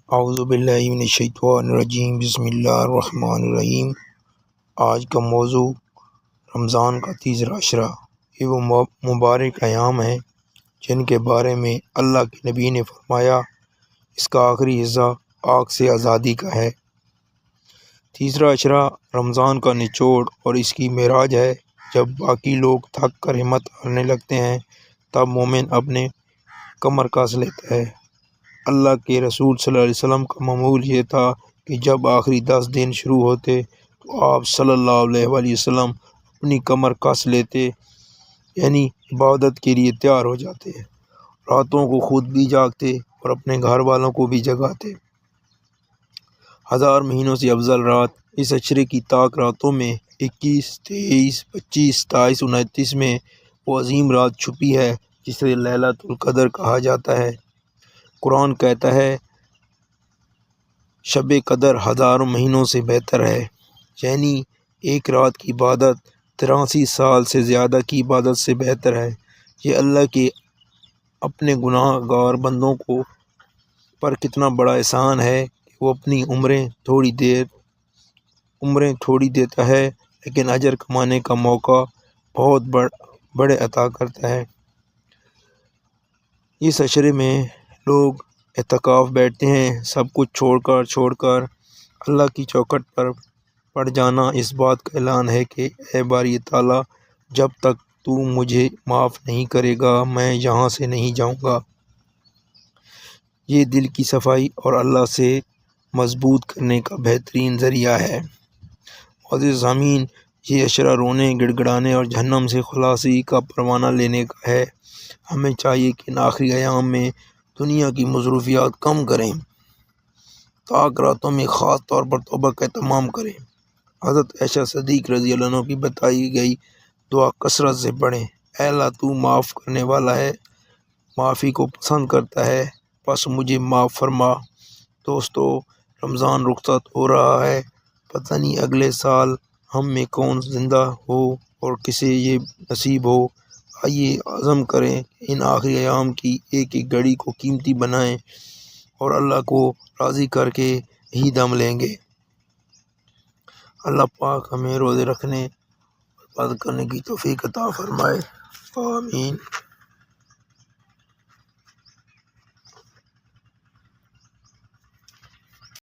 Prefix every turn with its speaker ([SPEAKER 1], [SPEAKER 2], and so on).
[SPEAKER 1] اعوذ باللہ من الشیطان الرجیم، بسم اللہ الرحمن الرحیم۔ آج کا موضوع رمضان کا تیسرا عشرہ۔ یہ وہ مبارک ایام ہیں جن کے بارے میں اللہ کے نبی نے فرمایا اس کا آخری حصہ آگ سے آزادی کا ہے۔ تیسرا عشرہ رمضان کا نچوڑ اور اس کی معراج ہے۔ جب باقی لوگ تھک کر ہمت ہارنے لگتے ہیں تب مومن اپنے کمر کس لیتا ہے۔ اللہ کے رسول صلی اللہ علیہ وسلم کا معمول یہ تھا کہ جب آخری 10 دن شروع ہوتے تو آپ صلی اللہ علیہ وآلہ وسلم اپنی کمر کس لیتے، یعنی عبادت کے لیے تیار ہو جاتے، راتوں کو خود بھی جاگتے اور اپنے گھر والوں کو بھی جگاتے۔ 1000 مہینوں سے افضل رات اس عشرے کی طاق راتوں میں 21، 23، 25، 27، 29 میں وہ عظیم رات چھپی ہے جسے لیلۃ القدر کہا جاتا ہے۔ قرآن کہتا ہے شب قدر ہزاروں مہینوں سے بہتر ہے، یعنی ایک رات کی عبادت 83 سال سے زیادہ کی عبادت سے بہتر ہے۔ یہ اللہ کے اپنے گناہ گار بندوں کو پر کتنا بڑا احسان ہے کہ وہ اپنی عمریں تھوڑی دیتا ہے لیکن اجر کمانے کا موقع بہت بڑے عطا کرتا ہے۔ اس عشرے میں لوگ اعتکاف بیٹھتے ہیں، سب کچھ چھوڑ کر اللہ کی چوکھٹ پر پڑ جانا اس بات کا اعلان ہے کہ اے باری تعالیٰ، جب تک تو مجھے معاف نہیں کرے گا میں یہاں سے نہیں جاؤں گا۔ یہ دل کی صفائی اور اللہ سے مضبوط کرنے کا بہترین ذریعہ ہے۔ معزز سامعین، یہ عشرہ رونے، گڑ گڑانے اور جہنم سے خلاصی کا پروانہ لینے کا ہے۔ ہمیں چاہیے کہ ان آخری ایام میں دنیا کی مصروفیات کم کریں، طاق راتوں میں خاص طور پر توبہ کا اہتمام کریں۔ حضرت عائشہ صدیقہ رضی اللہ عنہ کی بتائی گئی دعا کثرت سے پڑھیں۔ اے اللہ، تو معاف کرنے والا ہے، معافی کو پسند کرتا ہے، بس مجھے معاف فرما۔ دوستو، رمضان رخصت ہو رہا ہے، پتہ نہیں اگلے سال ہم میں کون زندہ ہو اور کسے یہ نصیب ہو۔ آئیے عزم کریں، ان آخری ایام کی ایک ایک گھڑی کو قیمتی بنائیں اور اللہ کو راضی کر کے ہی دم لیں گے۔ اللہ پاک ہمیں روزے رکھنے اور عبادت کرنے کی توفیق عطا فرمائے، آمین۔